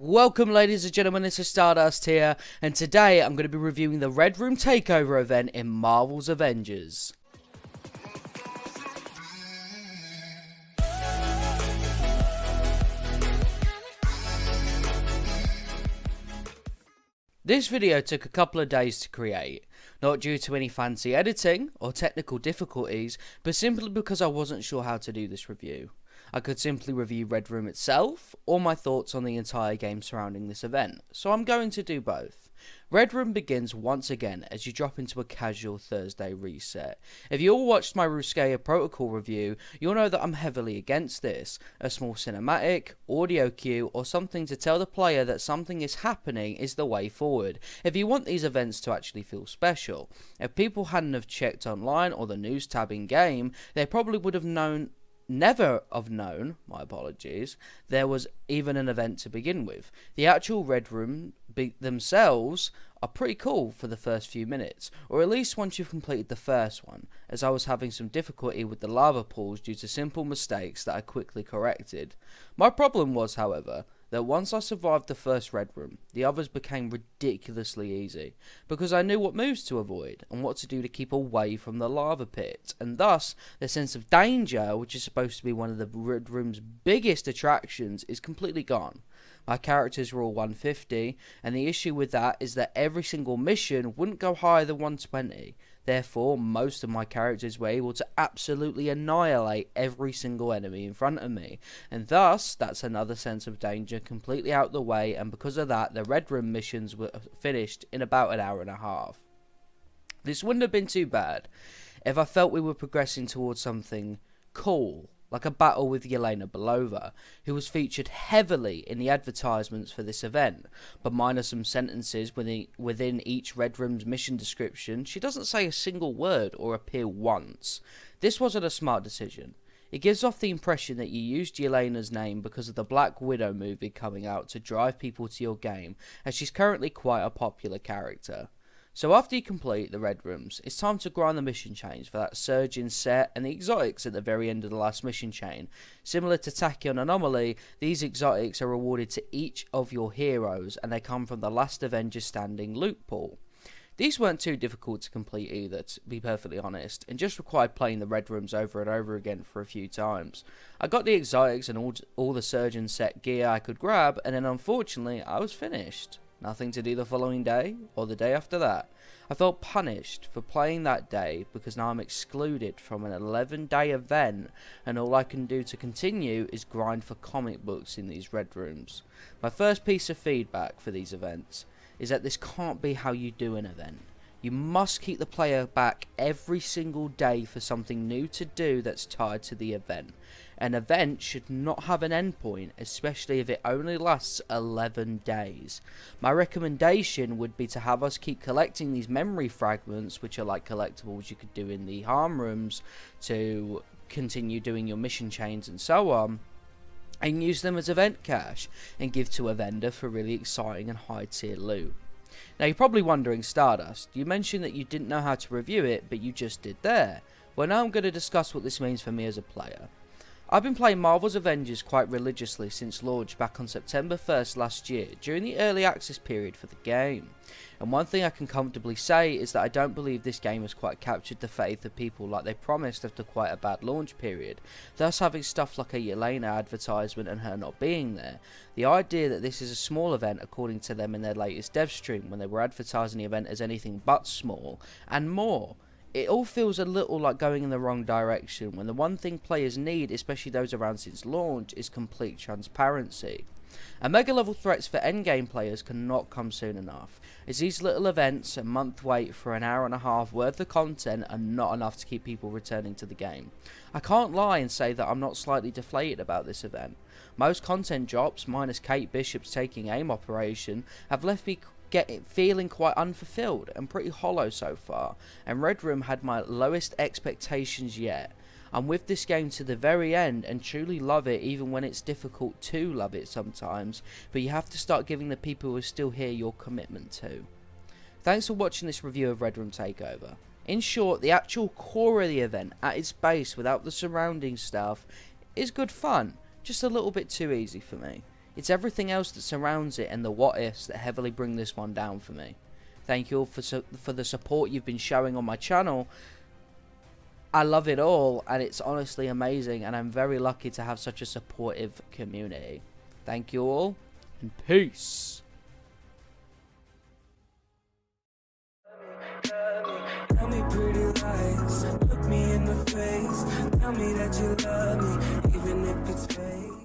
Welcome ladies and gentlemen, this is Stardust here, and today I'm going to be reviewing the Red Room Takeover event in Marvel's Avengers. This video took a couple of days to create, not due to any fancy editing or technical difficulties, but simply because I wasn't sure how to do this review. I could simply review Red Room itself, or my thoughts on the entire game surrounding this event, so I'm going to do both. Red Room begins once again as you drop into a casual Thursday reset. If you all watched my Ruskaya Protocol review, you'll know that I'm heavily against this. A small cinematic, audio cue, or something to tell the player that something is happening is the way forward, if you want these events to actually feel special. If people hadn't have checked online or the news tab in game, they probably would have never have known, my apologies, there was even an event to begin with. The actual Red Room themselves are pretty cool for the first few minutes, or at least once you've completed the first one, as I was having some difficulty with the lava pools due to simple mistakes that I quickly corrected. My problem was, however, that once I survived the first Red Room, the others became ridiculously easy, because I knew what moves to avoid, and what to do to keep away from the lava pit, and thus, the sense of danger, which is supposed to be one of the Red Room's biggest attractions, is completely gone. My characters were all 150, and the issue with that is that every single mission wouldn't go higher than 120. Therefore, most of my characters were able to absolutely annihilate every single enemy in front of me, and thus, that's another sense of danger completely out the way, and because of that, the Red Room missions were finished in about an hour and a half. This wouldn't have been too bad if I felt we were progressing towards something cool, like a battle with Yelena Belova, who was featured heavily in the advertisements for this event, but minus some sentences within each Red Room's mission description, she doesn't say a single word or appear once. This wasn't a smart decision. It gives off the impression that you used Yelena's name because of the Black Widow movie coming out to drive people to your game, as she's currently quite a popular character. So after you complete the Red Rooms, it's time to grind the mission chains for that surge in set and the exotics at the very end of the last mission chain. Similar to Tachyon Anomaly, these exotics are awarded to each of your heroes, and they come from the last Avengers standing loot pool. These weren't too difficult to complete either, to be perfectly honest, and just required playing the Red Rooms over and over again for a few times. I got the exotics and all the surge in set gear I could grab, and then unfortunately I was finished. Nothing to do the following day, or the day after that. I felt punished for playing that day because now I'm excluded from an 11-day event, and all I can do to continue is grind for comic books in these Red Rooms. My first piece of feedback for these events is that this can't be how you do an event. You must keep the player back every single day for something new to do that's tied to the event. An event should not have an endpoint, especially if it only lasts 11 days. My recommendation would be to have us keep collecting these memory fragments, which are like collectibles you could do in the harm rooms to continue doing your mission chains and so on, and use them as event cash and give to a vendor for really exciting and high tier loot. Now you're probably wondering, Stardust, you mentioned that you didn't know how to review it, but you just did there. Well, now I'm going to discuss what this means for me as a player. I've been playing Marvel's Avengers quite religiously since launch back on September 1st last year, during the early access period for the game. And one thing I can comfortably say is that I don't believe this game has quite captured the faith of people like they promised after quite a bad launch period, thus having stuff like a Yelena advertisement and her not being there. The idea that this is a small event according to them in their latest dev stream, when they were advertising the event as anything but small, and more. It all feels a little like going in the wrong direction, when the one thing players need, especially those around since launch, is complete transparency. And mega level threats for endgame players cannot come soon enough, as these little events a month wait for an hour and a half worth of content are not enough to keep people returning to the game. I can't lie and say that I'm not slightly deflated about this event. Most content drops, minus Kate Bishop's taking aim operation, have left me feeling quite unfulfilled and pretty hollow so far, and Red Room had my lowest expectations yet. I'm with this game to the very end and truly love it, even when it's difficult to love it sometimes, but you have to start giving the people who are still here your commitment too. Thanks for watching this review of Red Room Takeover. In short, the actual core of the event at its base without the surrounding stuff is good fun, just a little bit too easy for me. It's everything else that surrounds it and the what ifs that heavily bring this one down for me. Thank you all for the support you've been showing on my channel. I love it all, and it's honestly amazing, and I'm very lucky to have such a supportive community. Thank you all, and peace. Tell me pretty lies, look me in the face, tell me that you love me, even if it's fake.